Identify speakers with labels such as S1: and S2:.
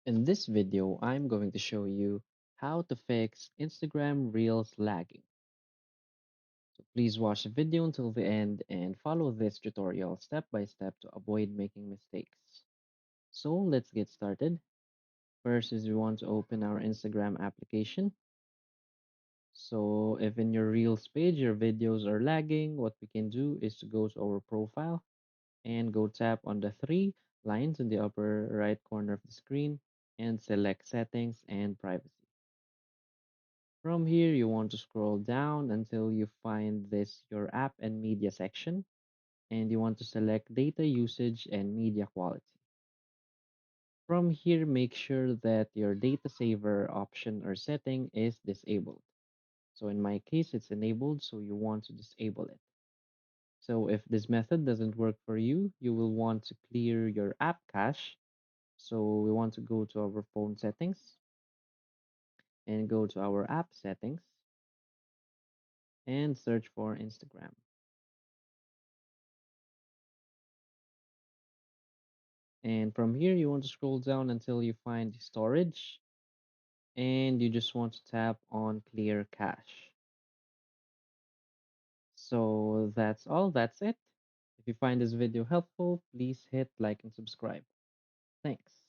S1: In this video, I'm going to show you how to fix Instagram Reels lagging. So please watch the video until the end and follow this tutorial step by step to avoid making mistakes. So let's get started. First is we want to open our Instagram application. So if in your Reels page your videos are lagging, what we can do is to go to our profile and go tap on the three lines in the upper right corner of the screen and select settings and privacy. From here, you want to scroll down until you find this your app and media section, and you want to select data usage and media quality. From here, make sure that your data saver option or setting is disabled. So in my case, it's enabled, so you want to disable it. So if this method doesn't work for you, you will want to clear your app cache. So we want to go to our phone settings and go to our app settings and search for Instagram. And from here, you want to scroll down until you find the storage and you just want to tap on clear cache. So that's all. That's it. If you find this video helpful, please hit like and subscribe. Thanks.